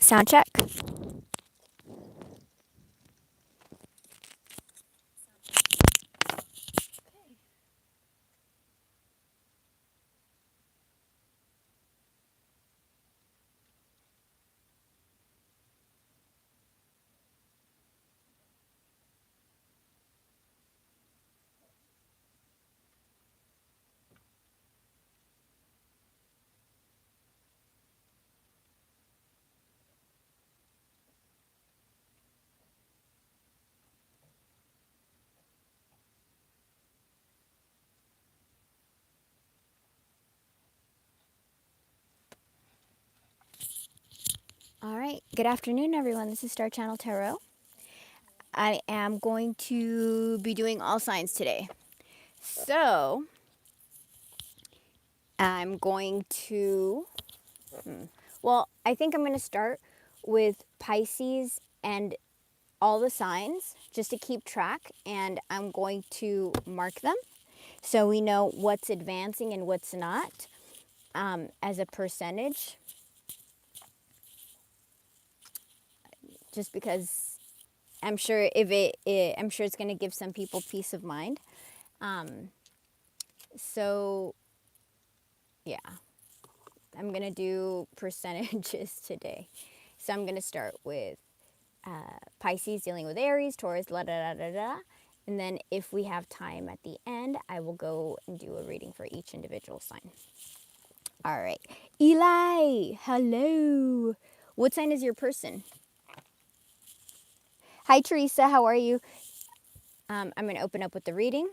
Sound check. All right. Good afternoon, everyone. This is Star Channel Tarot. I am going to be doing all signs today. So, I'm going to, well, I think I'm going to start with Pisces and all the signs just to keep track, and I'm going to mark them so we know what's advancing and what's not as a percentage, just because I'm sure I'm sure it's going to give some people peace of mind. So, yeah, I'm going to do percentages today. So I'm going to start with Pisces dealing with Aries, Taurus, la da da da da. And then if we have time at the end, I will go and do a reading for each individual sign. All right. Eli, hello. What sign is your person? Hi, Teresa. How are you? I'm going to open up with the reading.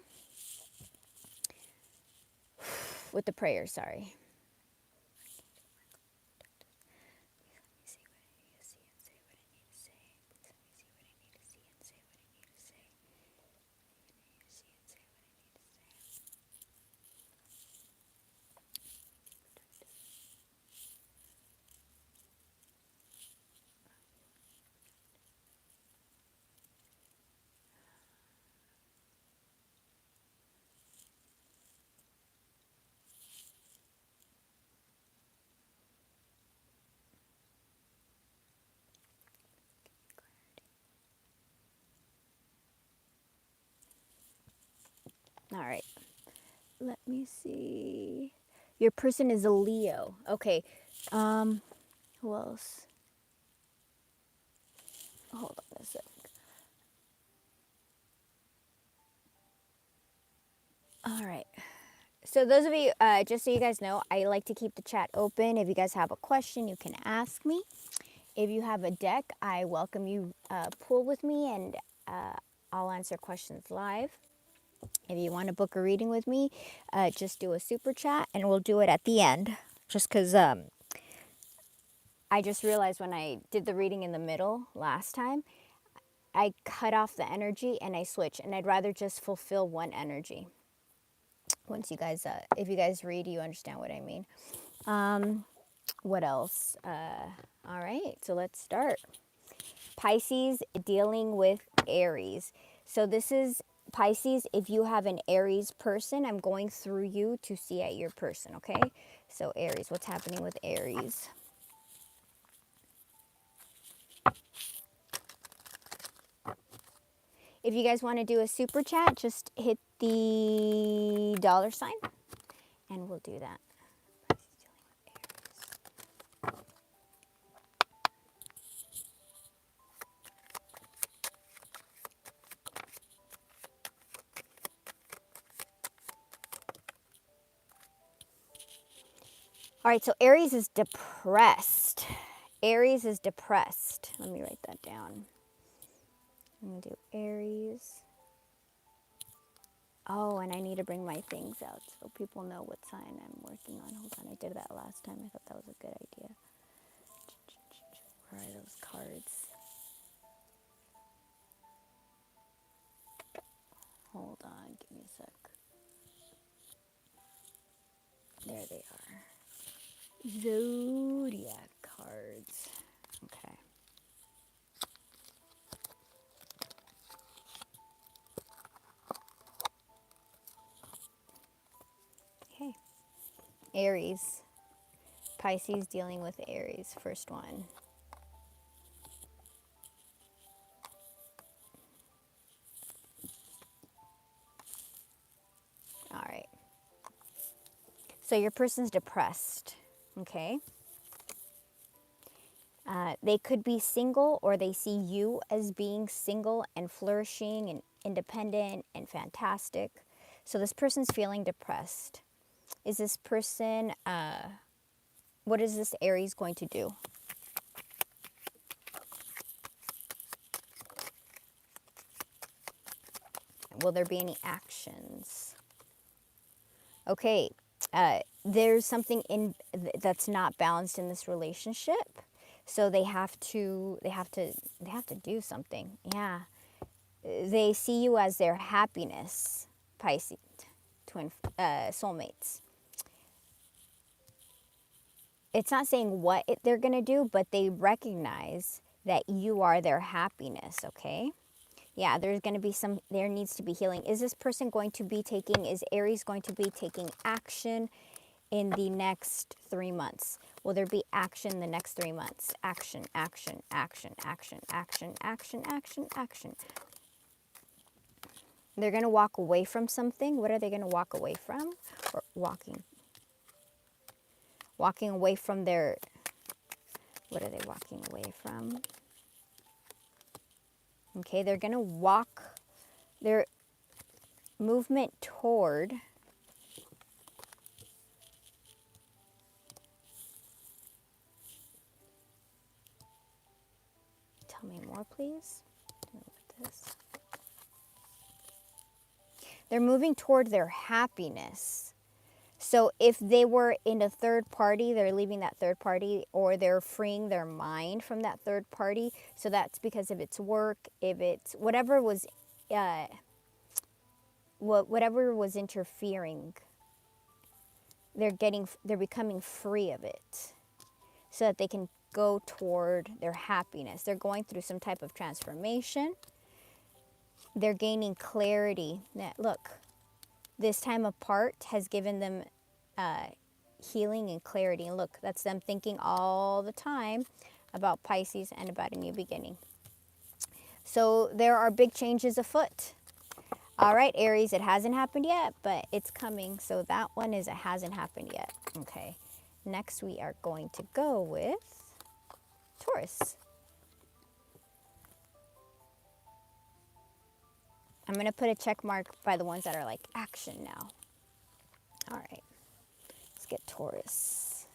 With the prayer, sorry. All right. Let me see. Your person is a Leo. Okay. Who else? Hold on a sec. All right. So those of you, just so you guys know, I like to keep the chat open. If you guys have a question, you can ask me. If you have a deck, I welcome you pull with me, and I'll answer questions live. If you want to book a reading with me, just do a super chat, and we'll do it at the end. Just because I just realized when I did the reading in the middle last time, I cut off the energy and I switch, and I'd rather just fulfill one energy. Once you guys, if you guys read, you understand what I mean. What else? All right, so let's start. Pisces dealing with Aries. So this is Pisces. If you have an Aries person, I'm going through you to see at your person, okay? So Aries, what's happening with Aries? If you guys want to do a super chat, just hit the $sign and we'll do that. All right, so Aries is depressed. Aries is depressed. Let me write that down. I'm going to do Aries. Oh, and I need to bring my things out so people know what sign I'm working on. Hold on, I did that last time. I thought that was a good idea. Where are those cards? Hold on, give me a sec. There they are. Zodiac cards. Okay. Okay. Aries. Pisces dealing with Aries. First one. So your person's depressed, okay? They could be single, or they see you as being single and flourishing and independent and fantastic. So this person's feeling depressed. Is this person, what is this Aries going to do? Will there be any actions? Okay, there's something that's not balanced in this relationship, so they have to do something. Yeah, they see you as their happiness, Pisces, twin soulmates. It's not saying what they're gonna do, but they recognize that you are their happiness. Okay. Yeah, there's going to be there needs to be healing. Is this person going to be is Aries going to be taking action in the next 3 months? Will there be action the next 3 months? Action, action, action, action, action, action, action, action. They're going to walk away from something. What are they going to walk away from? Or walking away from their, what are they walking away from? Okay, they're going to walk their movement toward, tell me more, please. This. They're moving toward their happiness. So if they were in a third party, they're leaving that third party, or they're freeing their mind from that third party. So that's because if it's work, if it's whatever was interfering, they're becoming free of it, so that they can go toward their happiness. They're going through some type of transformation. They're gaining clarity. That, look, this time apart has given them healing and clarity. And look, that's them thinking all the time about Pisces and about a new beginning. So there are big changes afoot. All right, Aries, it hasn't happened yet, but it's coming. So that one is, it hasn't happened yet. Okay. Next, we are going to go with Taurus. I'm going to put a check mark by the ones that are like action now. All right. Let's get Taurus.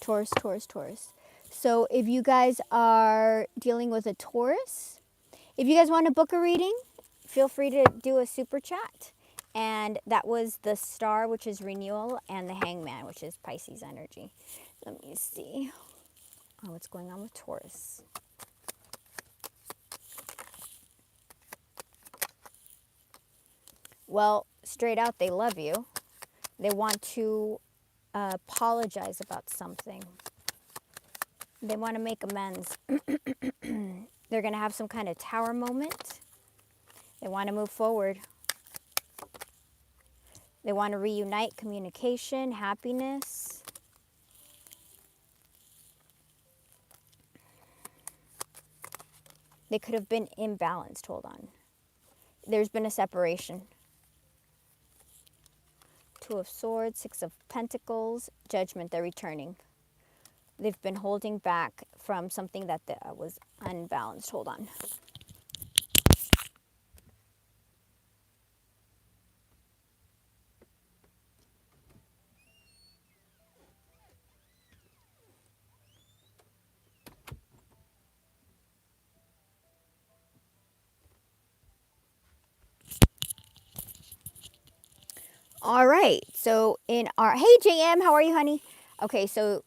Taurus, Taurus, Taurus. So if you guys are dealing with a Taurus, if you guys want to book a reading, feel free to do a super chat. And that was the Star, which is renewal, and the Hangman, which is Pisces energy. Let me see what's going on with Taurus. Well, straight out, they love you. They want to apologize about something. They want to make amends. They're going to have some kind of tower moment. They want to move forward. They want to reunite, communication, happiness. They could have been imbalanced. Hold on. There's been a separation. Two of Swords, Six of Pentacles, Judgment. They're returning. They've been holding back from something that was unbalanced. Hold on. All right. So hey JM, how are you, honey? Okay, so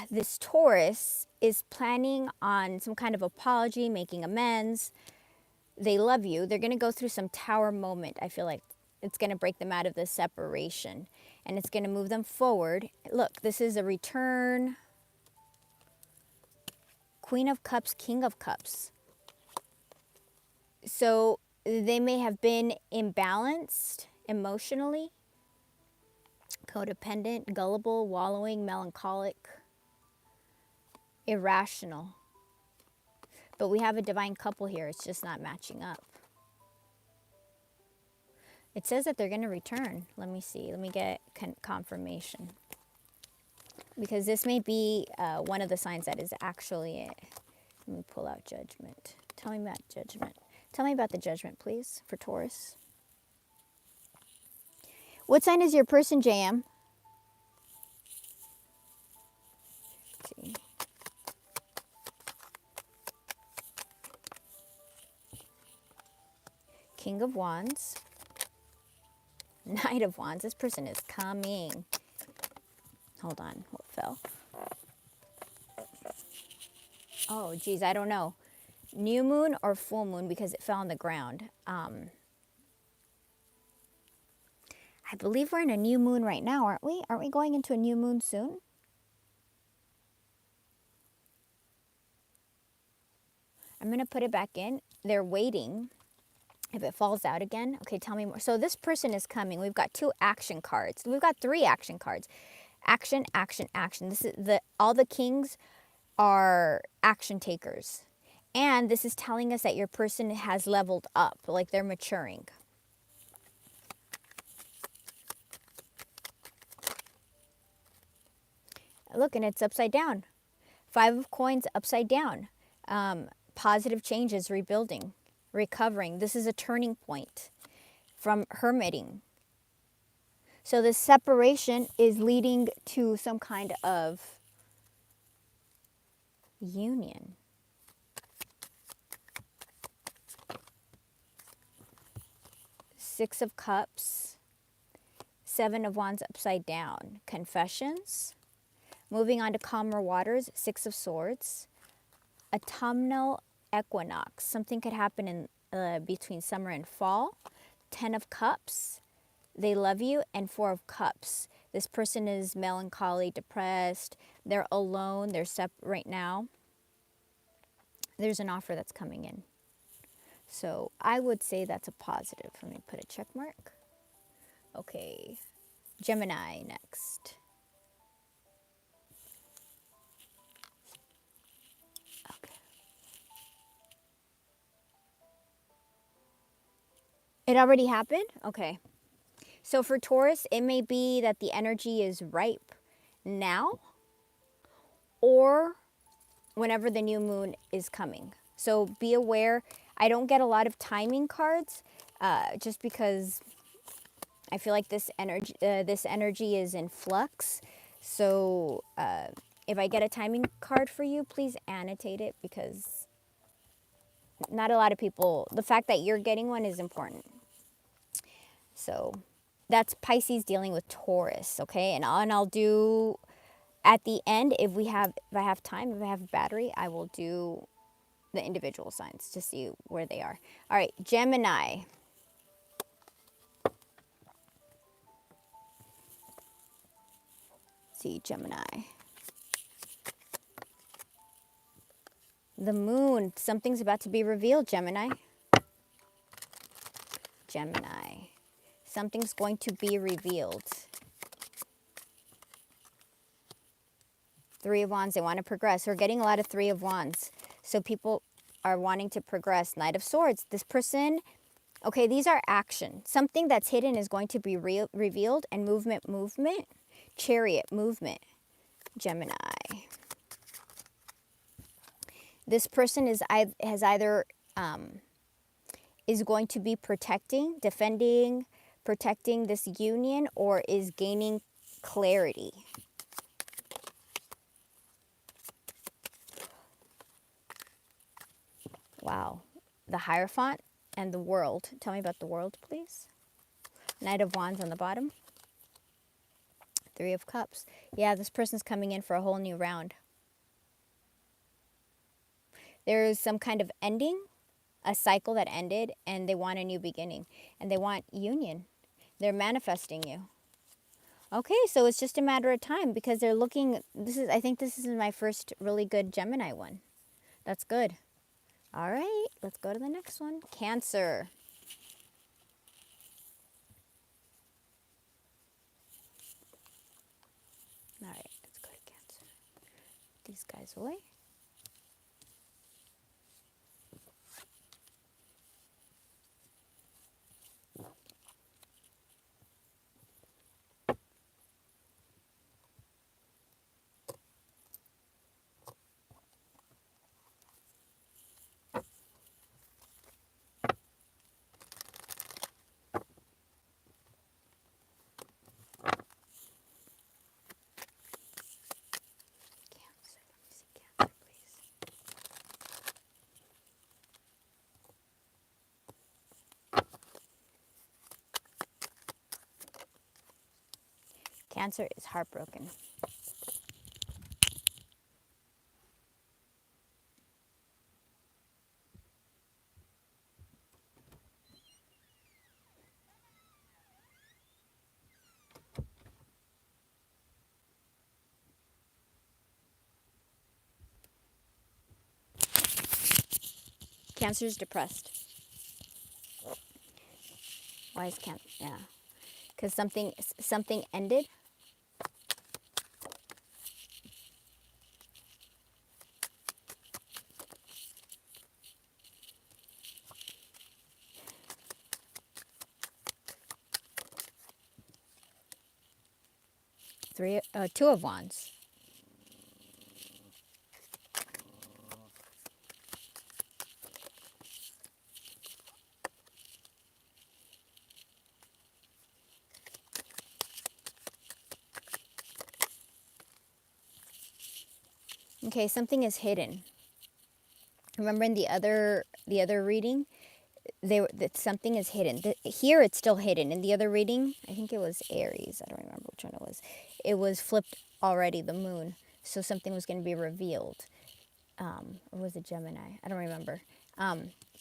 this Taurus is planning on some kind of apology, making amends. They love you. They're going to go through some tower moment. I feel like it's going to break them out of the separation, and it's going to move them forward. Look, this is a return. Queen of Cups, King of Cups. So they may have been imbalanced emotionally, codependent, gullible, wallowing, melancholic, irrational. But we have a divine couple here. It's just not matching up. It says that they're going to return. Let me see. Let me get confirmation. Because this may be one of the signs that is actually it. Let me pull out Judgment. Tell me about Judgment. Tell me about the Judgment, please, for Taurus. What sign is your person, JM? Let's see. King of Wands. Knight of Wands. This person is coming. Hold on. What fell? Oh, geez. I don't know. New moon or full moon because it fell on the ground. I believe we're in a new moon right now, aren't we? Aren't we going into a new moon soon? I'm going to put it back in. They're waiting. If it falls out again, okay, tell me more. So this person is coming. We've got 2 action cards. We've got 3 action cards. Action, action, action. This is all the kings are action takers. And this is telling us that your person has leveled up, like they're maturing. Look, and it's upside down. 5 of coins upside down. Positive changes, rebuilding, recovering. This is a turning point from hermiting. So this separation is leading to some kind of union. Six of Cups, 7 of Wands upside down. Confessions. Moving on to calmer waters, 6 of Swords. Autumnal equinox. Something could happen in between summer and fall. 10 of Cups. They love you. And 4 of Cups. This person is melancholy, depressed. They're alone. They're separate right now. There's an offer that's coming in. So I would say that's a positive. Let me put a check mark. Okay. Gemini next. Okay. It already happened? Okay. So for Taurus, it may be that the energy is ripe now or whenever the new moon is coming. So be aware. I don't get a lot of timing cards just because I feel like this energy is in flux. So if I get a timing card for you, please annotate it because not a lot of people, the fact that you're getting one is important. So that's Pisces dealing with Taurus, okay? And I'll do at the end, if I have time, if I have battery, I will do the individual signs to see where they are. All right, Gemini. Let's see, Gemini. The moon, something's about to be revealed, Gemini. Gemini. Something's going to be revealed. 3 of Wands, they want to progress. We're getting a lot of 3 of Wands. So people are wanting to progress. Knight of Swords. This person, okay, these are action. Something that's hidden is going to be revealed. And movement. Chariot, movement. Gemini. This person is going to be defending, protecting this union, or is gaining clarity. Wow. The Hierophant and the World. Tell me about the World, please. Knight of Wands on the bottom. 3 of Cups. Yeah, this person's coming in for a whole new round. There is some kind of ending, a cycle that ended, and they want a new beginning. And they want union. They're manifesting you. Okay, so it's just a matter of time because they're looking, I think this is my first really good Gemini one. That's good. All right, let's go to the next one. Cancer. All right, let's go to Cancer. Put these guys away. Cancer is heartbroken. Cancer is depressed. Why is Cancer? Yeah. Because something ended. Two of Wands. Okay, something is hidden. Remember in the other reading, that something is hidden. Here it's still hidden. In the other reading, I think it was Aries. I don't remember which one it was. It was flipped already, the moon. So something was going to be revealed. Or was it Gemini? I don't remember.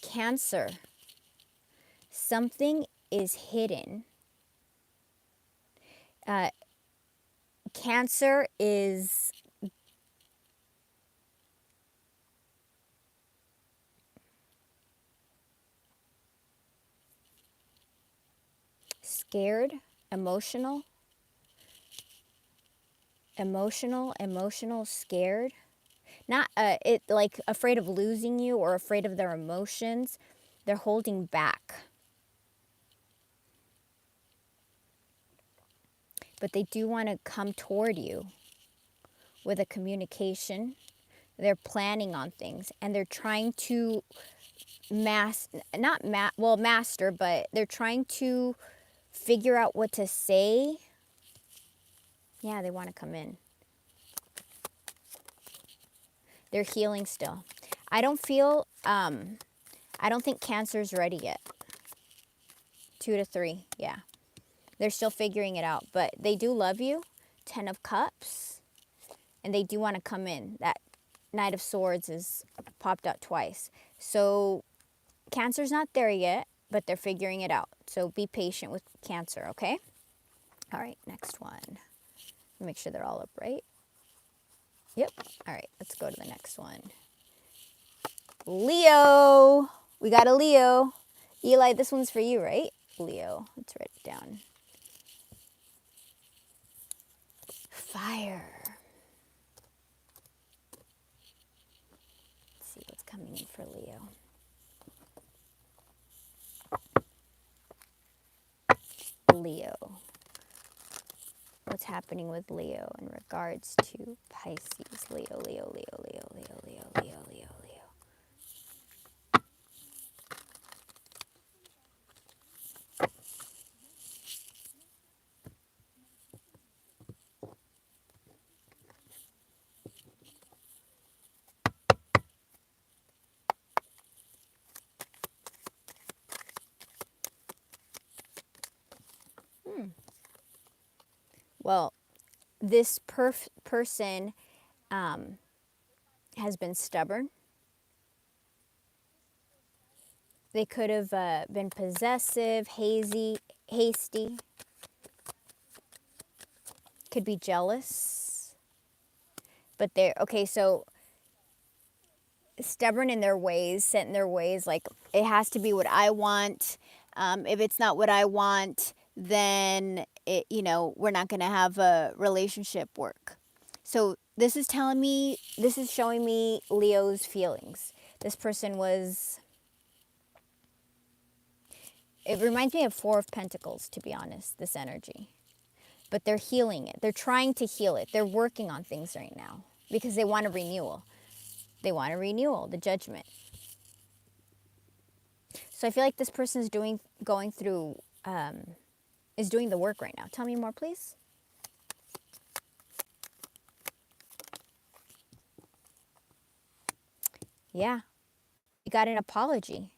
Cancer. Something is hidden. Cancer is scared, emotional, scared. Not it like afraid of losing you or afraid of their emotions. They're holding back. But they do want to come toward you with a communication. They're planning on things and they're trying to master, but they're trying to figure out what to say. Yeah, they want to come in. They're healing still. I don't think Cancer's ready yet. 2 to 3, yeah. They're still figuring it out, but they do love you. 10 of Cups. And they do want to come in. That Knight of Swords is popped out twice. So Cancer's not there yet, but they're figuring it out. So be patient with Cancer, okay? All right, next one. Make sure they're all upright. Yep. All right, let's go to the next one. Leo. We got a Leo. Eli, this one's for you, right? Leo. Let's write it down. Fire. Let's see what's coming in for Leo. Leo. What's happening with Leo in regards to Pisces? Leo, Leo, Leo, Leo, Leo, Leo, Leo, Leo, Leo. Well, this person has been stubborn. They could have been possessive, hasty. Could be jealous. But they're, okay, so stubborn in their ways, set in their ways, like it has to be what I want. If it's not what I want, then we're not going to have a relationship work. So this is showing me Leo's feelings. This person it reminds me of 4 of Pentacles, to be honest, this energy. But they're healing it. They're trying to heal it. They're working on things right now because they want a renewal. They want a renewal, the Judgment. So I feel like this person is doing the work right now. Tell me more, please. Yeah. We got an apology.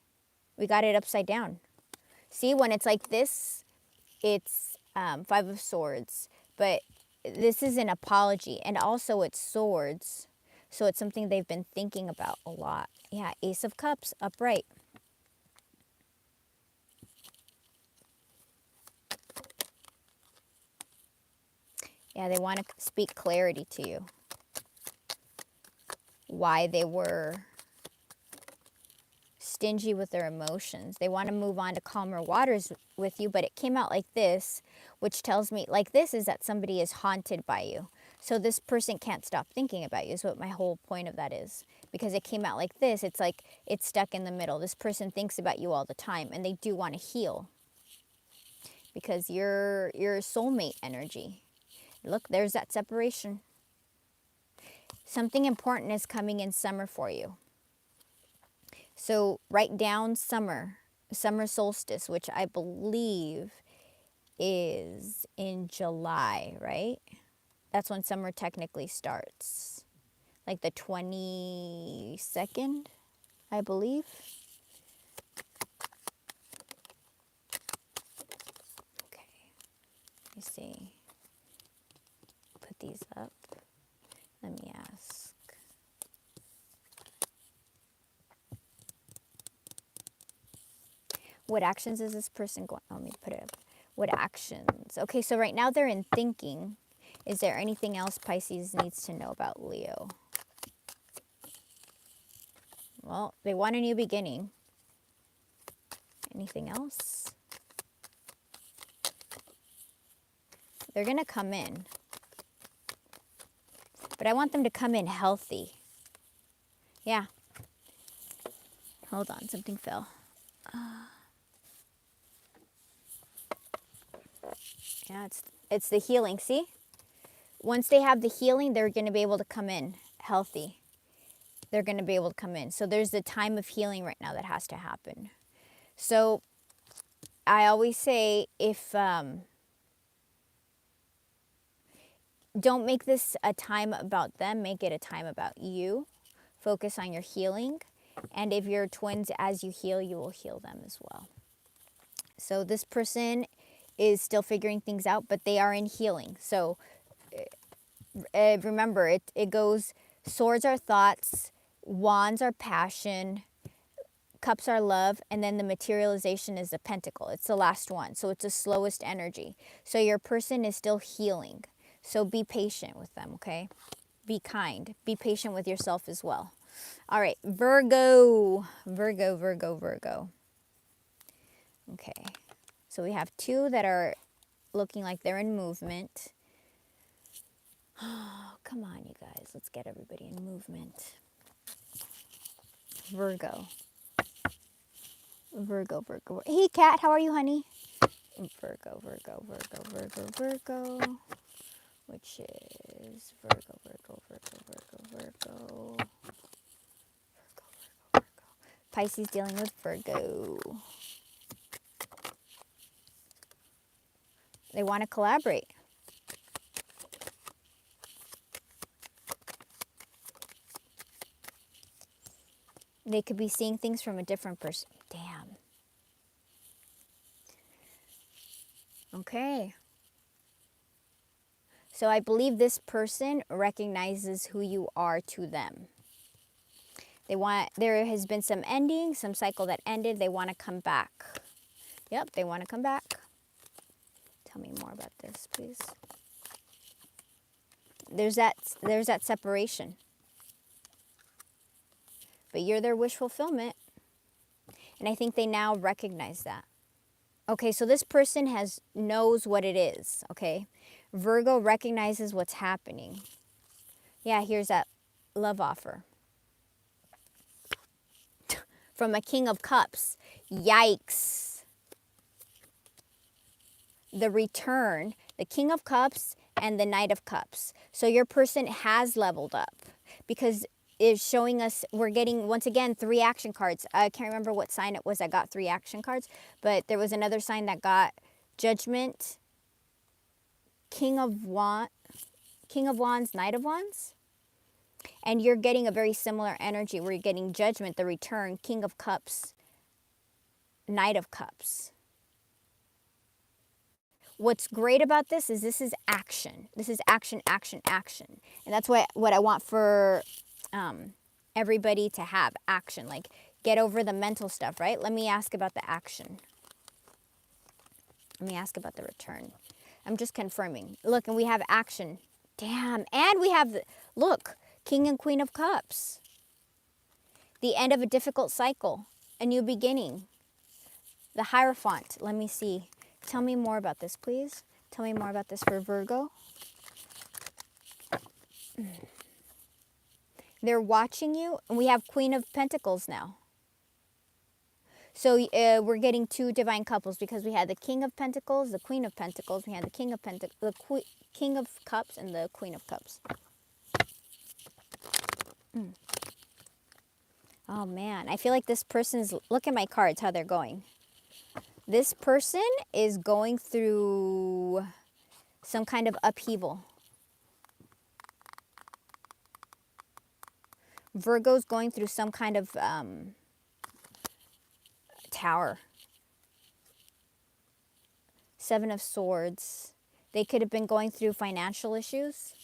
We got it upside down. See, when it's like this, it's 5 of Swords. But this is an apology, and also it's swords. So it's something they've been thinking about a lot. Yeah, Ace of Cups, upright. Yeah, they want to speak clarity to you. Why they were stingy with their emotions. They want to move on to calmer waters with you, but it came out like this, which tells me, like this, is that somebody is haunted by you. So this person can't stop thinking about you is what my whole point of that is. Because it came out like this, it's like it's stuck in the middle. This person thinks about you all the time, and they do want to heal. Because you're soulmate energy. Look, there's that separation. Something important is coming in summer for you. So write down summer solstice, which I believe is in July, right? That's when summer technically starts. Like the 22nd, I believe. Okay, let me see. Put these up. Let me ask. What actions is this person going? Let me put it up. What actions? Okay, so right now they're in thinking. Is there anything else Pisces needs to know about Leo? Well, they want a new beginning. Anything else? They're going to come in. But I want them to come in healthy. Yeah. Hold on, something fell. Yeah, it's the healing. See? Once they have the healing, they're going to be able to come in healthy. They're going to be able to come in. So there's the time of healing right now that has to happen. So I always say, if don't make this a time about them, make it a time about you. Focus on your healing. And if you're twins, as you heal, you will heal them as well. So this person is still figuring things out, but they are in healing. So remember, it goes, swords are thoughts, wands are passion, cups are love, and then the materialization is the pentacle. It's the last one. So it's the slowest energy. So your person is still healing. So be patient with them, okay? Be kind. Be patient with yourself as well. All right, Virgo. Virgo, Virgo, Virgo. Okay. So we have two that are looking like they're in movement. Oh, come on, you guys. Let's get everybody in movement. Virgo. Virgo, Virgo. Hey, Kat, how are you, honey? Virgo, Virgo, Virgo, Virgo, Virgo. Which is Virgo, Virgo, Virgo, Virgo, Virgo. Virgo, Virgo, Virgo. Pisces dealing with Virgo. They want to collaborate. They could be seeing things from a different person. Damn. Okay. So I believe this person recognizes who you are to them. There has been some ending, some cycle that ended. They want to come back. Yep, they want to come back. Tell me more about this, please. There's that separation. But you're their wish fulfillment. And I think they now recognize that. Okay, so this person knows what it is, okay? Virgo recognizes what's happening. Yeah, here's that love offer. From a King of Cups. Yikes. The return, the King of Cups and the Knight of Cups. So your person has leveled up because it's showing us, we're getting, once again, 3 action cards. I can't remember what sign it was that got 3 action cards, but there was another sign that got Judgment, King of Wands, Knight of Wands. And you're getting a very similar energy where you're getting Judgment, the return, King of Cups, Knight of Cups. what's great about this is action. This is action, action, action. And that's what I want for everybody to have, action. Like, get over the mental stuff, right? Let me ask about the action. Let me ask about the return. I'm just confirming. Look, and we have action. Damn. And we have, look, King and Queen of Cups. The end of a difficult cycle. A new beginning. The Hierophant. Let me see. Tell me more about this, please. Tell me more about this for Virgo. They're watching you. And we have Queen of Pentacles now. So we're getting two divine couples because we had the King of Pentacles, the Queen of Pentacles. We had the King of Pentacles, the King of Cups, and the Queen of Cups. Oh man, I feel like this person's, look at my cards, how they're going. This person is going through some kind of upheaval. Virgo's going through some kind of tower. Seven of Swords. They could have been going through financial issues.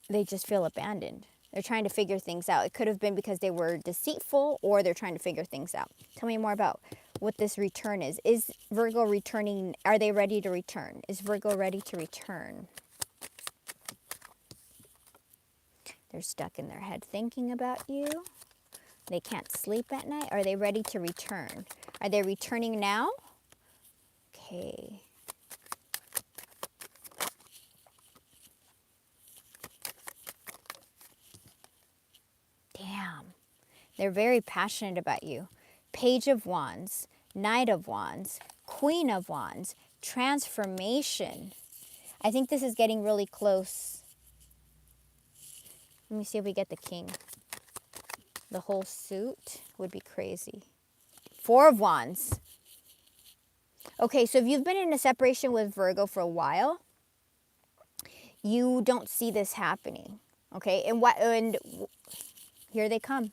They just feel abandoned. They're trying to figure things out. It could have been because they were deceitful, or they're trying to figure things out. Tell me more about what this return is. Is Virgo returning? Are they ready to return? Is Virgo ready to return? They're stuck in their head thinking about you. They can't sleep at night. Are they ready to return? Are they returning now? Okay. Damn. They're very passionate about you. Page of Wands, Knight of Wands, Queen of Wands, transformation. I think this is getting really close. Let me see if we get the King. The whole suit would be crazy. Four of Wands. Okay, so if you've been in a separation with Virgo for a while, you don't see this happening. Okay, and here they come.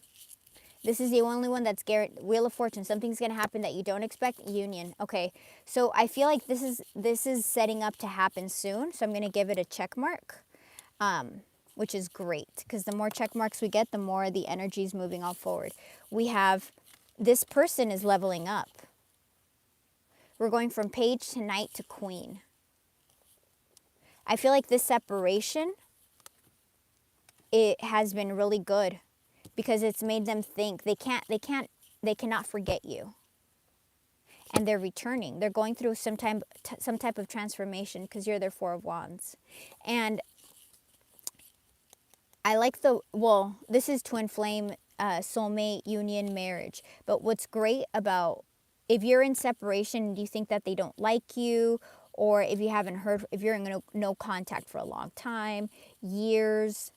This is the only one that's guaranteed. Wheel of Fortune. Something's going to happen that you don't expect. Union. Okay. So I feel like this is setting up to happen soon. So I'm going to give it a check mark, which is great. Because the more check marks we get, the more the energy is moving all forward. We have, this person is leveling up. We're going from Page to Knight to Queen. I feel like this separation, it has been really good. Because it's made them think they cannot forget you. And they're returning. They're going through some type of transformation because you're their Four of Wands. And I like this is twin flame, soulmate, union, marriage. But what's great about, if you're in separation and you think that they don't like you, or if you haven't heard, if you're in no contact for a long time, years,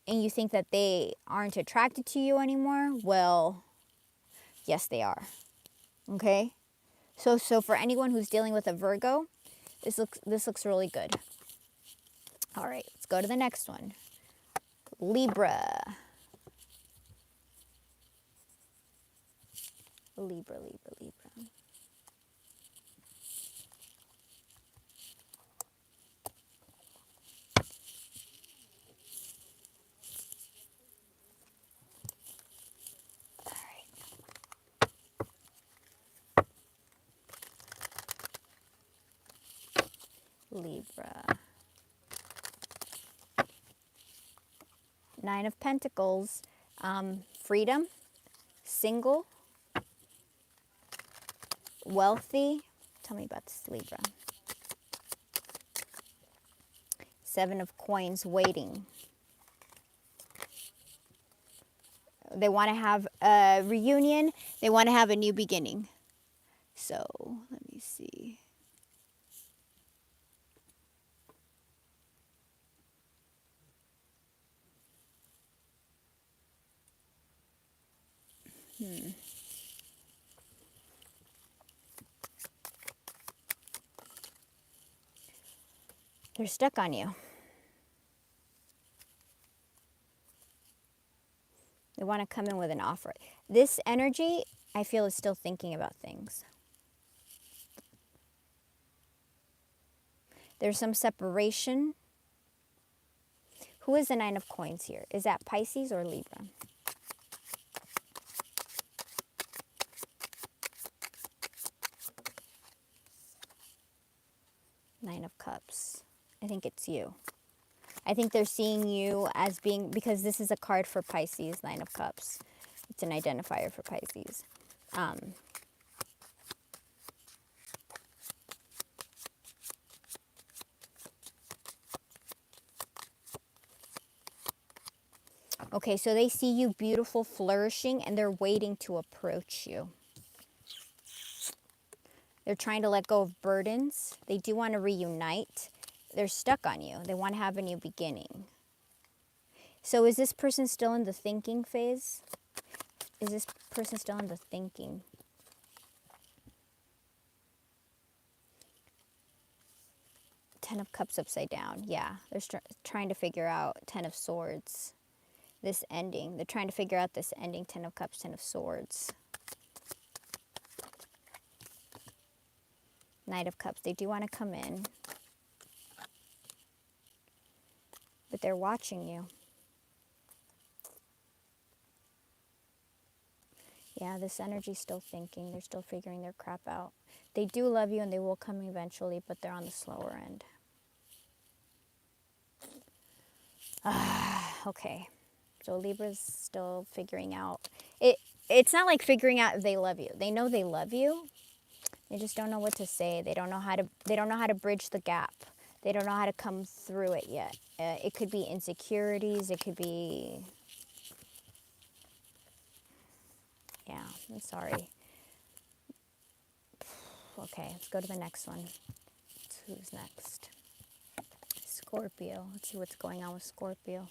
and you think that they aren't attracted to you anymore, well, yes, they are. Okay? So for anyone who's dealing with a Virgo, this looks really good. All right, let's go to the next one. Libra. Libra. Libra. Nine of Pentacles. Freedom. Single. Wealthy. Tell me about this, Libra. Seven of Coins. Waiting. They want to have a reunion. They want to have a new beginning. So, let me see. They're stuck on you. They want to come in with an offer. This energy, I feel, is still thinking about things. There's some separation. Who is the Nine of Coins here? Is that Pisces or Libra? Nine of Cups. I think it's you. I think they're seeing you as being, because this is a card for Pisces, Nine of Cups. It's an identifier for Pisces. Okay, so they see you beautiful, flourishing, and they're waiting to approach you. They're trying to let go of burdens. They do want to reunite. They're stuck on you. They want to have a new beginning. So is this person still in the thinking phase? Is this person still in the thinking? Ten of Cups upside down. Yeah, they're trying to figure out Ten of Swords. This ending. They're trying to figure out this ending. Ten of Cups, Ten of Swords. Knight of Cups. They do want to come in. But they're watching you. Yeah, this energy's still thinking. They're still figuring their crap out. They do love you and they will come eventually, but they're on the slower end. Okay. So Libra's still figuring out. It's not like figuring out if they love you. They know they love you. They just don't know what to say. They don't know how to bridge the gap. They don't know how to come through it yet. It could be insecurities. It could be... Yeah, I'm sorry. Okay, let's go to the next one. Who's next? Scorpio. Let's see what's going on with Scorpio.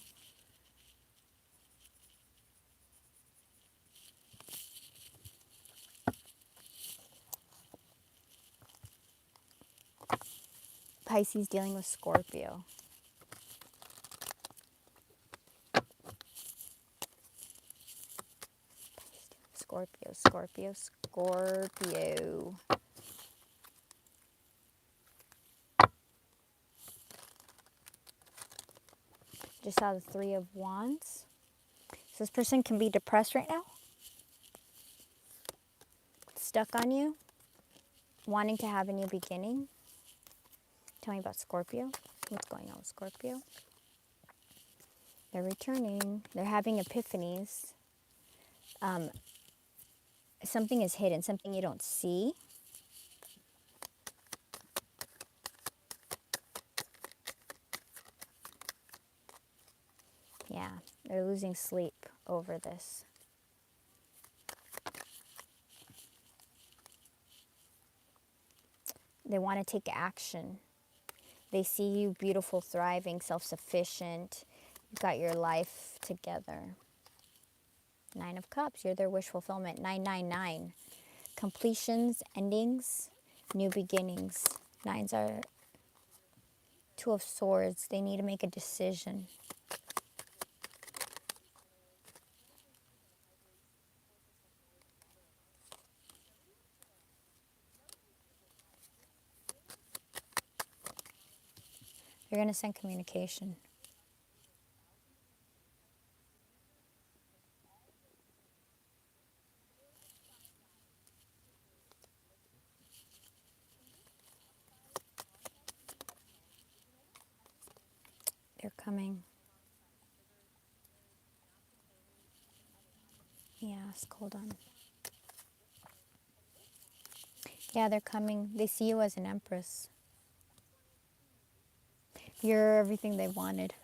Pisces dealing with Scorpio. Scorpio, Scorpio, Scorpio. Just saw the Three of Wands. So this person can be depressed right now. Stuck on you. Wanting to have a new beginning. Tell me about Scorpio. What's going on with Scorpio? They're returning. They're having epiphanies. Something is hidden. Something you don't see. Yeah, they're losing sleep over this. They want to take action. They see you beautiful, thriving, self-sufficient. You've got your life together. Nine of Cups, you're their wish fulfillment. 999. Completions, endings, new beginnings. Nines are Two of Swords. They need to make a decision. You're going to send communication. They're coming. Yes, hold on. Yeah, they're coming. They see you as an empress. You're everything they wanted.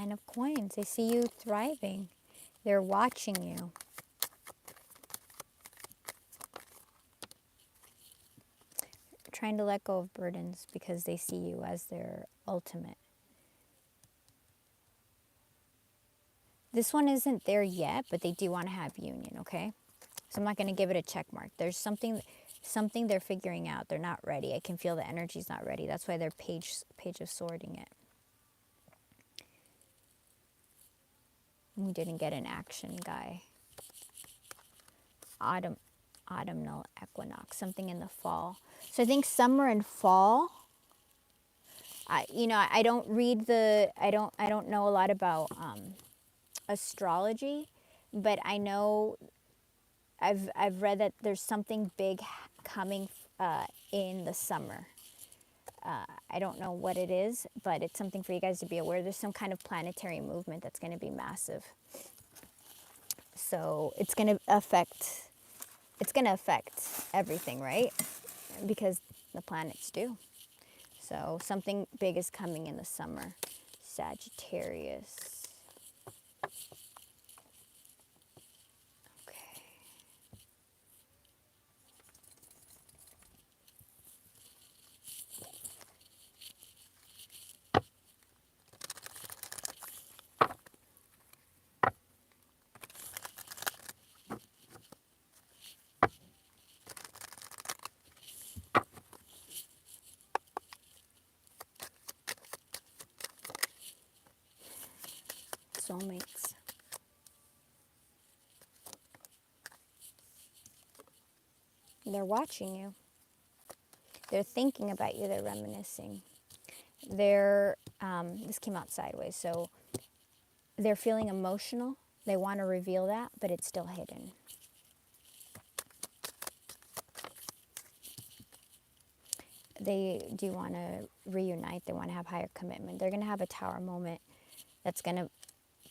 Nine of Coins. They see you thriving. They're watching you. Trying to let go of burdens because they see you as their ultimate. This one isn't there yet, but they do want to have union, okay? So I'm not going to give it a check mark. There's something they're figuring out. They're not ready. I can feel the energy's not ready. That's why they're page of sorting it. We didn't get an action guy. Autumnal equinox, something in the fall. So I think summer and fall. I don't read I don't know a lot about astrology, but I know I've read that there's something big coming in the summer. I don't know what it is, but it's something for you guys to be aware. There's some kind of planetary movement that's going to be massive. So it's going to affect everything, right? Because the planets do. So something big is coming in the summer. Sagittarius. Okay. Soulmates. They're watching you. They're thinking about you. They're reminiscing. This came out sideways, so they're feeling emotional. They want to reveal that, but it's still hidden. They do want to reunite. They want to have higher commitment. They're going to have a tower moment that's going to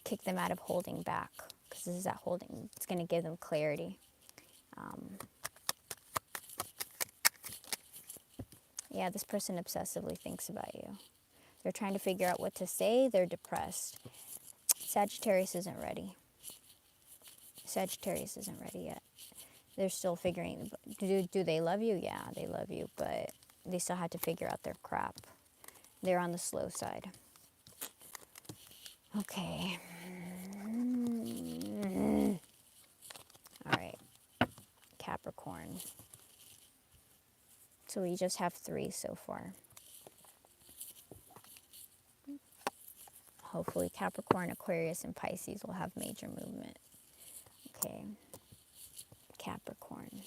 kick them out of holding back, because this is that holding. It's going to give them clarity. Yeah, this person obsessively thinks about you. They're trying to figure out what to say. They're depressed. Sagittarius isn't ready. Sagittarius isn't ready yet. They're still figuring, do they love you? Yeah, they love you, but they still have to figure out their crap. They're on the slow side. Okay. All right. Capricorn. So we just have 3 so far. Hopefully Capricorn, Aquarius, and Pisces will have major movement. Okay. Capricorn.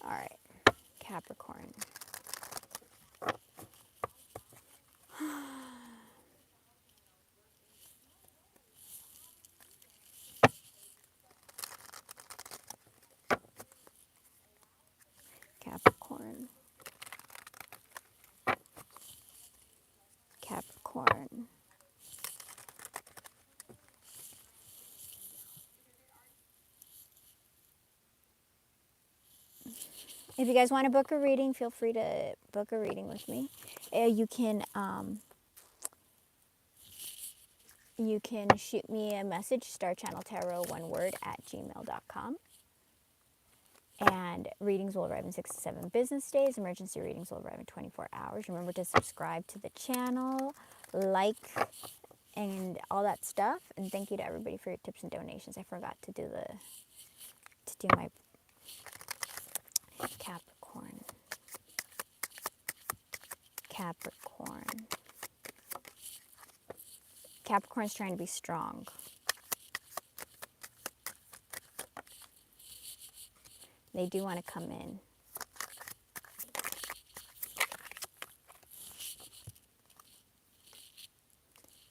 All right. Capricorn. Capricorn. Capricorn. If you guys want to book a reading, feel free to book a reading with me. You can shoot me a message, starchanneltarot, one word, @gmail.com. And readings will arrive in 6 to 7 business days. Emergency readings will arrive in 24 hours. Remember to subscribe to the channel, like, and all that stuff. And thank you to everybody for your tips and donations. I forgot to do my Capricorn. Capricorn. Capricorn's trying to be strong. They do want to come in.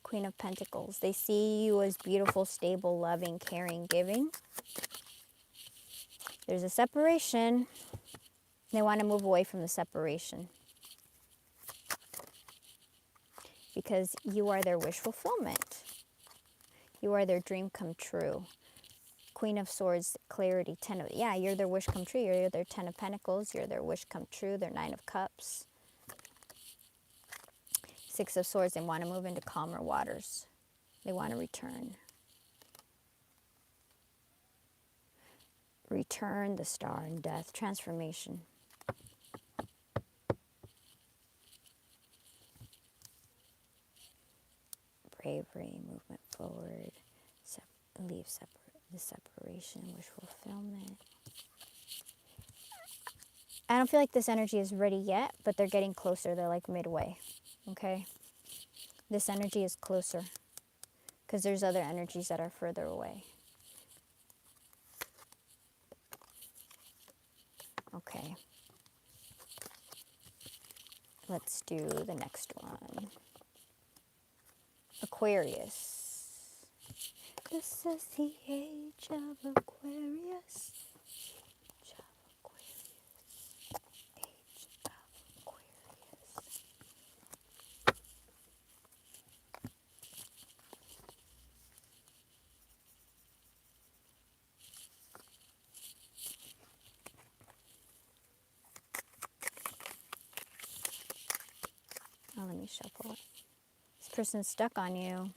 Queen of Pentacles. They see you as beautiful, stable, loving, caring, giving. There's a separation. They want to move away from the separation because you are their wish fulfillment. You are their dream come true. Queen of Swords, clarity, yeah, you're their wish come true. You're their 10 of Pentacles. You're their wish come true. Their 9 of Cups. 6 of Swords, they want to move into calmer waters. They want to return. Return, the Star in Death, transformation. Bravery, movement forward, leave the separation, wish fulfillment. I don't feel like this energy is ready yet, but they're getting closer. They're like midway, okay? This energy is closer because there's other energies that are further away. Okay. Let's do the next one. Aquarius. This is the age of Aquarius. Age of Aquarius. Age of Aquarius. Oh, let me shuffle it. This person's stuck on you.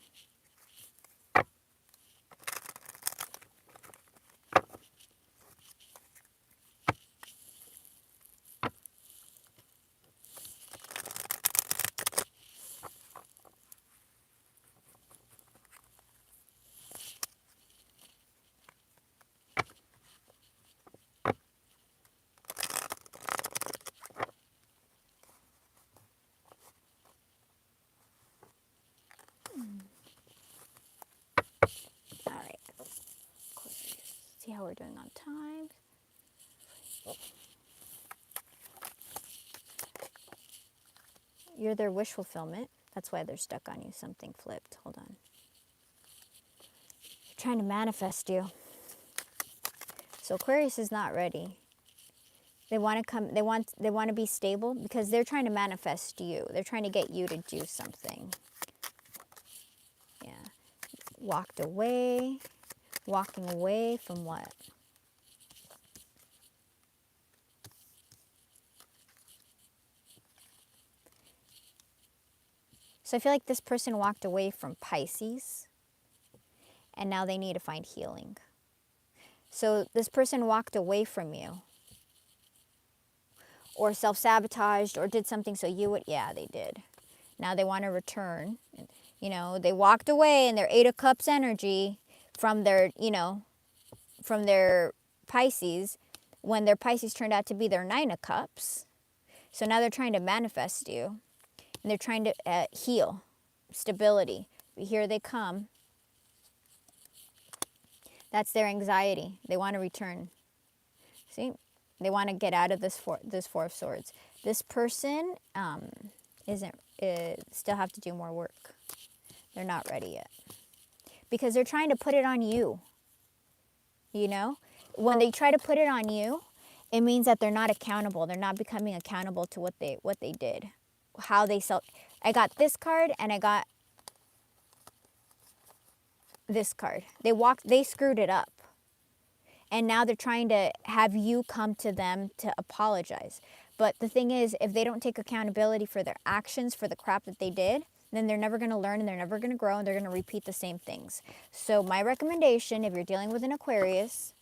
All right. See how we're doing on time. You're their wish fulfillment. That's why they're stuck on you. Something flipped. Hold on. They're trying to manifest you. So Aquarius is not ready. They want to come. They want to be stable because they're trying to manifest you. They're trying to get you to do something. Yeah. Walked away. Walking away from what? So I feel like this person walked away from Pisces and now they need to find healing. So this person walked away from you or self-sabotaged or did something so you would, yeah, they did. Now they want to return. You know, they walked away in their 8 of Cups energy from their, you know, from their Pisces when their Pisces turned out to be their 9 of Cups. So now they're trying to manifest you. And they're trying to heal, stability. But here they come. That's their anxiety. They want to return. See? They want to get out of this four of Swords. This person still have to do more work. They're not ready yet. Because they're trying to put it on you. You know? When they try to put it on you, it means that they're not accountable. They're not becoming accountable to what they did. How they I got this card and I got this card. They screwed it up. And now they're trying to have you come to them to apologize. But the thing is, if they don't take accountability for their actions, for the crap that they did, then they're never going to learn and they're never going to grow and they're going to repeat the same things. So my recommendation, if you're dealing with an Aquarius,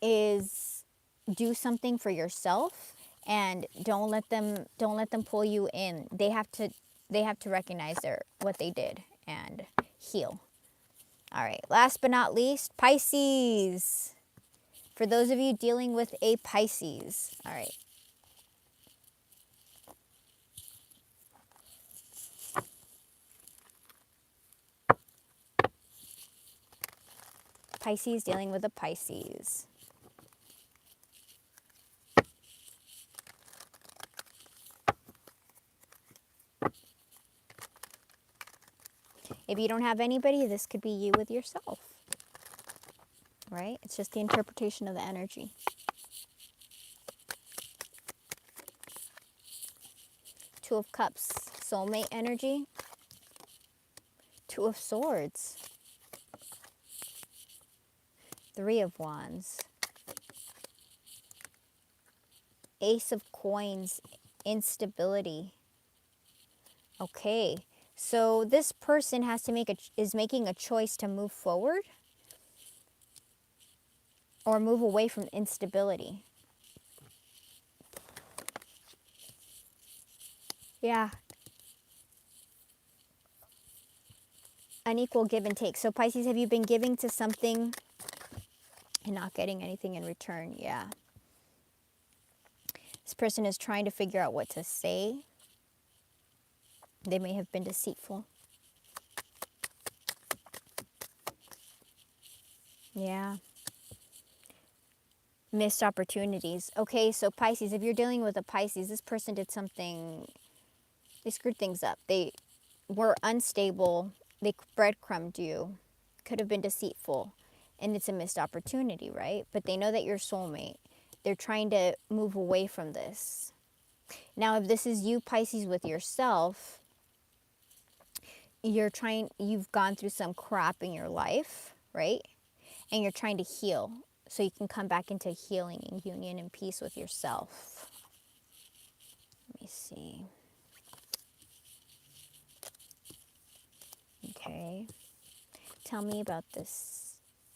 is do something for yourself. And don't let them pull you in. They have to recognize what they did and heal. All right, last but not least, Pisces. For those of you dealing with a Pisces. All right. Pisces dealing with a Pisces. If you don't have anybody, this could be you with yourself. right? It's just the interpretation of the energy. Two of Cups, soulmate energy. Two of Swords. Three of Wands. Ace of Coins, instability. Okay, so this person has to is making a choice to move forward or move away from instability. Yeah. Unequal give and take. So Pisces, have you been giving to something and not getting anything in return? Yeah. This person is trying to figure out what to say. They may have been deceitful. Yeah. Missed opportunities. Okay, so Pisces, if you're dealing with a Pisces, this person did something, they screwed things up. They were unstable. They breadcrumbed you. Could have been deceitful. And it's a missed opportunity, right? But they know that you're soulmate. They're trying to move away from this. Now, if this is you, Pisces, with yourself, you've gone through some crap in your life, right? And you're trying to heal so you can come back into healing and union and peace with yourself. Let me see. Okay. Tell me about this.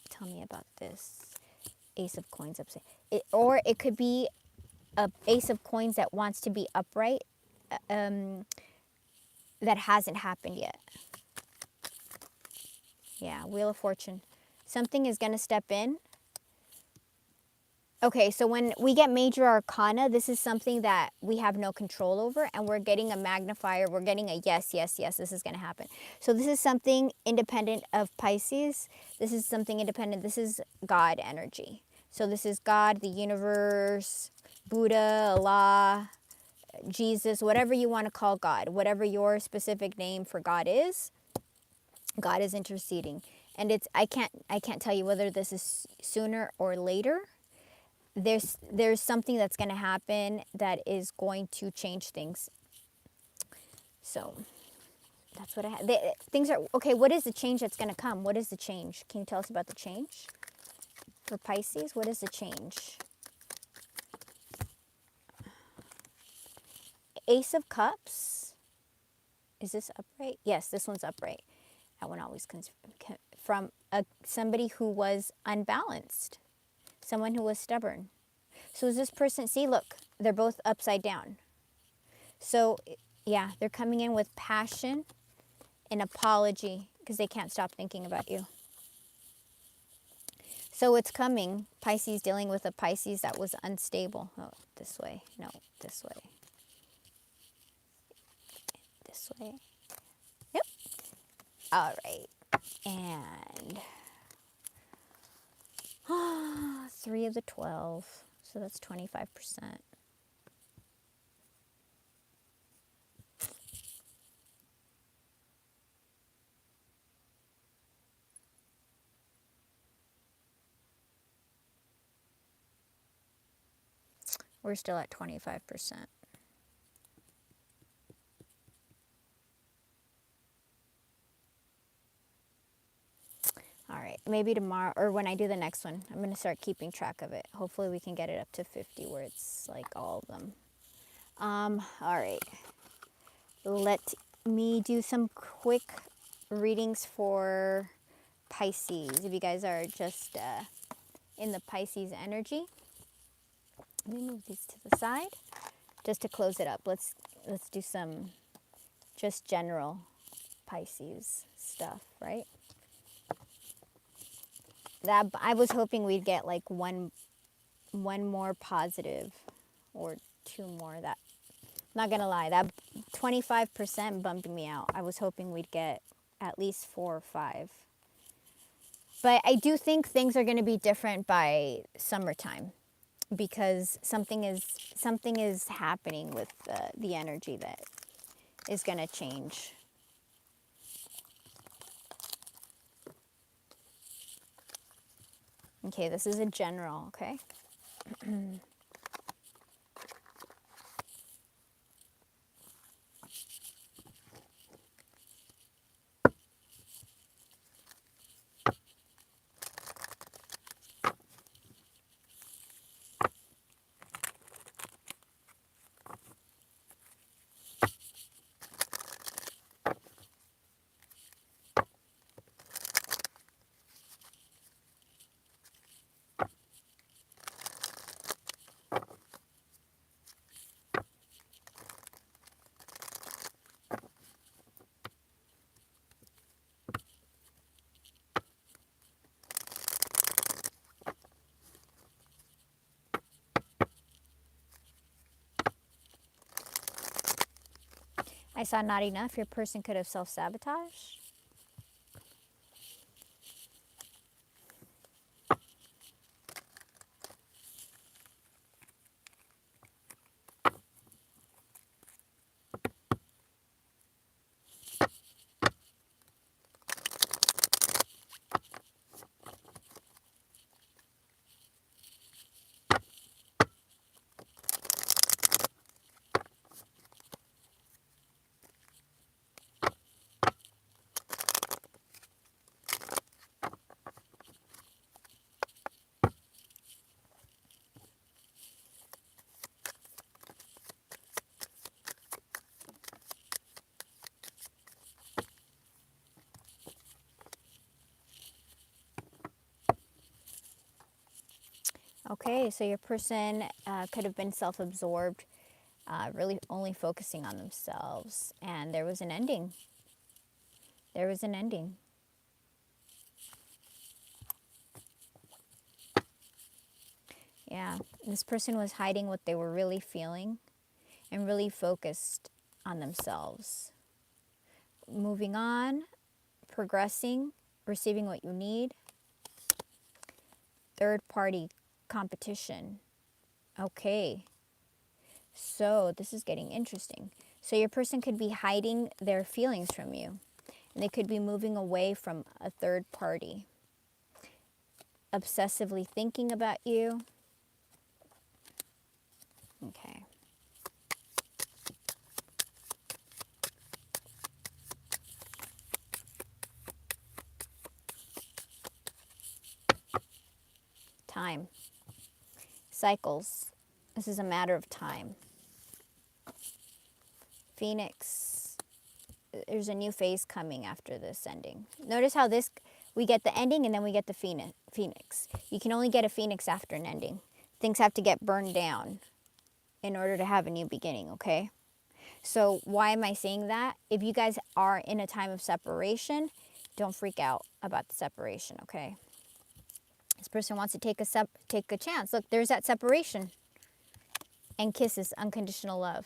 Tell me about this. Ace of Coins upside. Or it could be a Ace of Coins that wants to be upright, that hasn't happened yet. Yeah, Wheel of Fortune. Something is going to step in. Okay, so when we get major arcana, this is something that we have no control over, and we're getting a magnifier. We're getting a yes, yes, yes, this is going to happen. So this is something independent of Pisces. This is something independent. This is God energy. So this is God, the universe, Buddha, Allah, Jesus, whatever you want to call God, whatever your specific name for God is interceding. And I can't tell you whether this is sooner or later. There's something that's going to happen that is going to change things. So that's what I have. Things are okay. What is the change that's going to come? What is the change? Can you tell us about the change for Pisces? What is the change? Ace of Cups. Is this upright? Yes, this one's upright. That one always comes from somebody who was unbalanced, someone who was stubborn. So is this person, see, look, they're both upside down. So, yeah, they're coming in with passion and apology because they can't stop thinking about you. So it's coming. Pisces dealing with a Pisces that was unstable. Oh, this way. No, this way. This way. Yep. All right. And 3 of the 12. So that's 25%. We're still at 25%. All right, maybe tomorrow or when I do the next one, I'm going to start keeping track of it. Hopefully we can get it up to 50 where it's like all of them. All right. Let me do some quick readings for Pisces. If you guys are just in the Pisces energy, let me move these to the side just to close it up. Let's do some just general Pisces stuff, right? That I was hoping we'd get like one more positive or 2 more. That, not gonna lie, that 25% bumped me out. I was hoping we'd get at least 4 or 5. But I do think things are gonna be different by summertime because something is happening with the energy that is gonna change. Okay, this is a general, okay? I saw not enough. Your person could have self-sabotaged. Okay, so your person could have been self-absorbed, really only focusing on themselves. And there was an ending. There was an ending. Yeah, this person was hiding what they were really feeling and really focused on themselves. Moving on, progressing, receiving what you need. Third party competition. Okay, so this is getting interesting. So your person could be hiding their feelings from you. And they could be moving away from a third party. Obsessively thinking about you. Okay. Time. Cycles. This is a matter of time. Phoenix. There's a new phase coming after this ending. Notice how this, we get the ending and then we get the phoenix. You can only get a phoenix after an ending. Things have to get burned down in order to have a new beginning, okay? So why am I saying that? If you guys are in a time of separation, don't freak out about the separation, okay? This person wants to take a chance. Look, there's that separation. And kisses, unconditional love.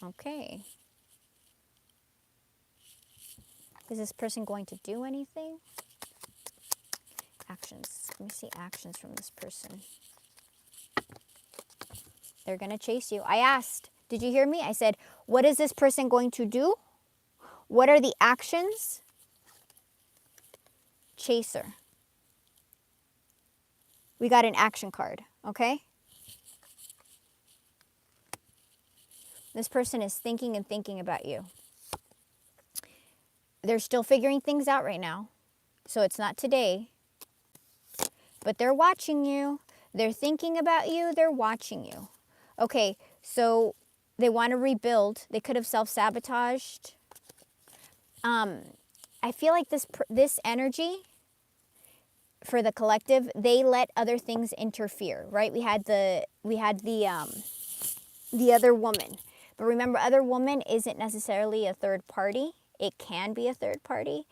Okay. Is this person going to do anything? Actions. Let me see actions from this person. They're going to chase you. I asked, did you hear me? I said, what is this person going to do? What are the actions? Chaser. We got an action card, okay? This person is thinking and thinking about you. They're still figuring things out right now. So it's not today. But they're watching you. They're thinking about you. They're watching you. Okay, so they want to rebuild. They could have self-sabotaged. I feel like this energy for the collective, they let other things interfere, right? We had the other woman. But remember, other woman isn't necessarily a third party. It can be a third party.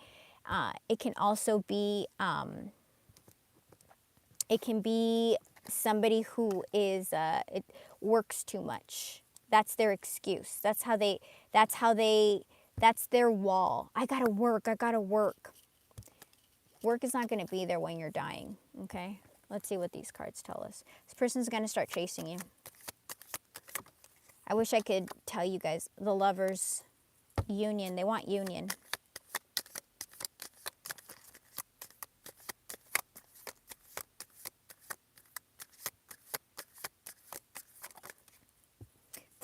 It can also be it can be somebody who is it works too much. That's their excuse. That's their wall. I gotta work. Work is not gonna be there when you're dying. Okay. Let's see what these cards tell us. This person's gonna start chasing you. I wish I could tell you guys, the Lovers, union. They want union.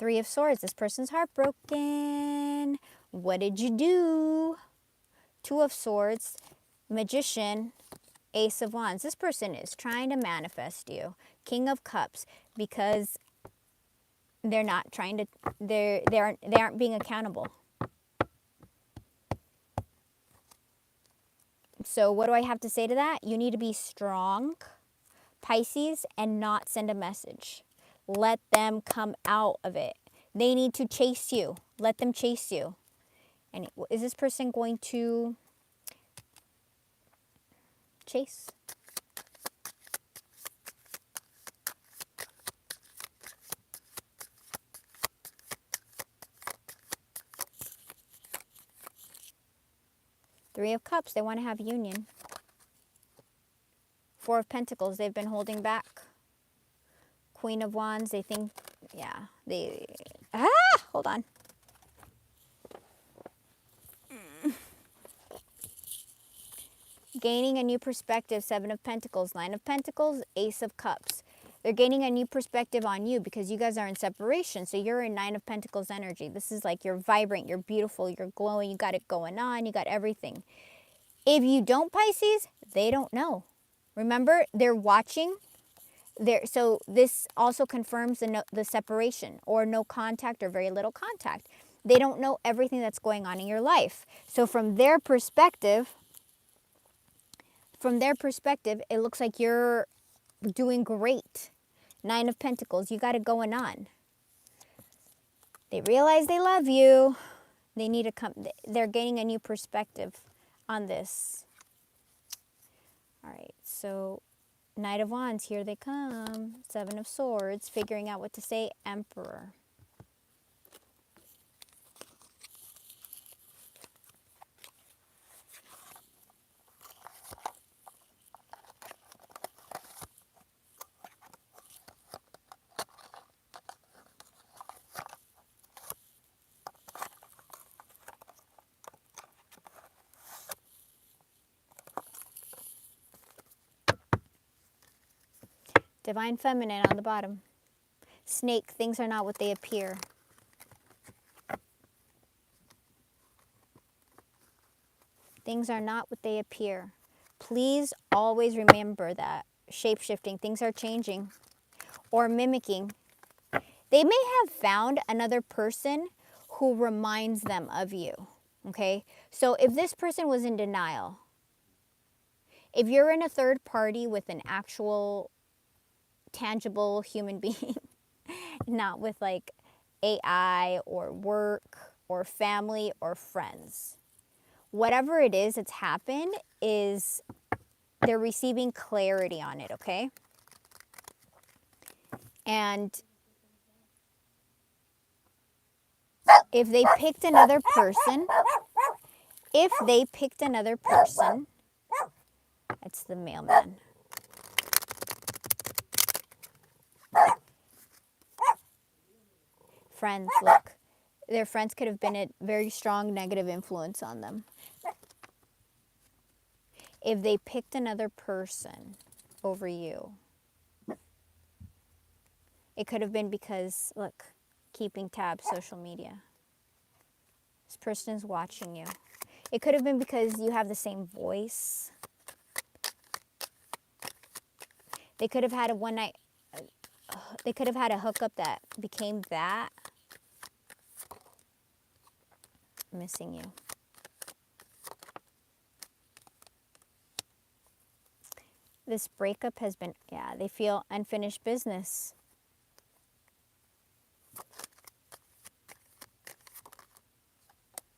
Three of Swords. This person's heartbroken. What did you do? Two of Swords. Magician. Ace of Wands. This person is trying to manifest you. King of Cups. Because they're not trying to, they aren't being accountable. So what do I have to say to that? You need to be strong, Pisces, and not send a message. Let them come out of it. They need to chase you. Let them chase you. And is this person going to chase? Three of Cups, they want to have union. Four of Pentacles, they've been holding back. Queen of Wands, they think, yeah, hold on. Gaining a new perspective, Seven of Pentacles, Nine of Pentacles, Ace of Cups. They're gaining a new perspective on you because you guys are in separation. So you're in Nine of Pentacles energy. This is like you're vibrant, you're beautiful, you're glowing, you got it going on, you got everything. If you don't, Pisces, they don't know. Remember, they're watching. So this also confirms the separation or no contact or very little contact. They don't know everything that's going on in your life. So from their perspective, it looks like you're doing great. Nine of Pentacles, you got it going on. They realize they love you. They need to come. They're gaining a new perspective on this. All right, so Knight of Wands, here they come. Seven of Swords, figuring out what to say. Emperor. Divine Feminine on the bottom. Snake, things are not what they appear. Things are not what they appear. Please always remember that. Shape-shifting, things are changing or mimicking. They may have found another person who reminds them of you, okay? So if this person was in denial, if you're in a third party with an actual tangible human being, not with like AI or work or family or friends. Whatever it is that's happened is they're receiving clarity on it, okay? And if they picked another person, it's the mailman. Friends, look. Their friends could have been a very strong negative influence on them. If they picked another person over you, it could have been because, look, keeping tabs, social media. This person is watching you. It could have been because you have the same voice. They could have had a one night, they could have had a hookup that became that. Missing you. This breakup has been, yeah, they feel unfinished business.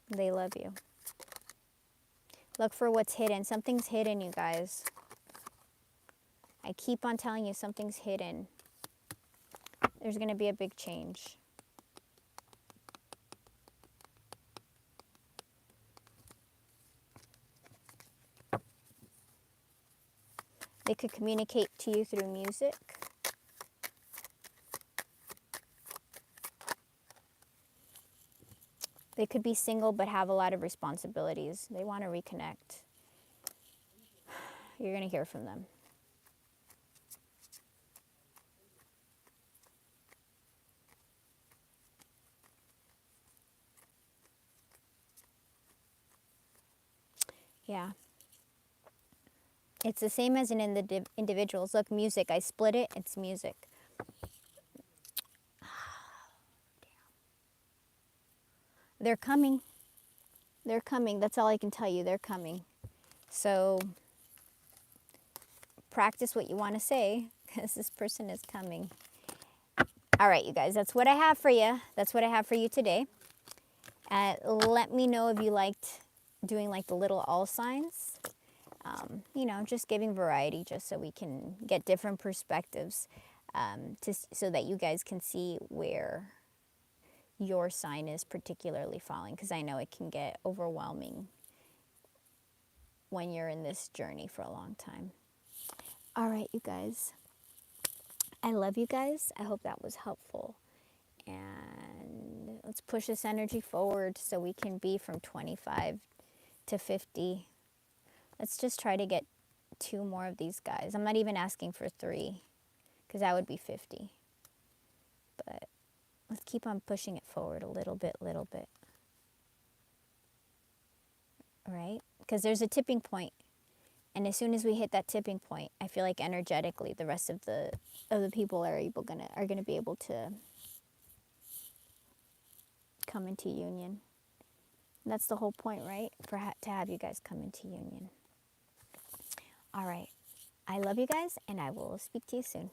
They love you. Look for what's hidden. Something's hidden, you guys. I keep on telling you something's hidden. There's going to be a big change. They could communicate to you through music. They could be single but have a lot of responsibilities. They want to reconnect. You're going to hear from them. Yeah. It's the same as in the individuals. Look, music. I split it. It's music. They're coming. They're coming. That's all I can tell you. They're coming. So practice what you want to say because this person is coming. All right, you guys. That's what I have for you. That's what I have for you today. Let me know if you liked doing like the little all signs. You know, just giving variety just so we can get different perspectives so that you guys can see where your sign is particularly falling, because I know it can get overwhelming when you're in this journey for a long time. All right, you guys. I love you guys. I hope that was helpful. And let's push this energy forward so we can be from 25 to 50. Let's just try to get 2 more of these guys. I'm not even asking for 3 because that would be 50. But let's keep on pushing it forward a little bit. All right? Because there's a tipping point. And as soon as we hit that tipping point, I feel like energetically the rest of the people are gonna be able to come into union. And that's the whole point, right? To have you guys come into union. All right. I love you guys, and I will speak to you soon.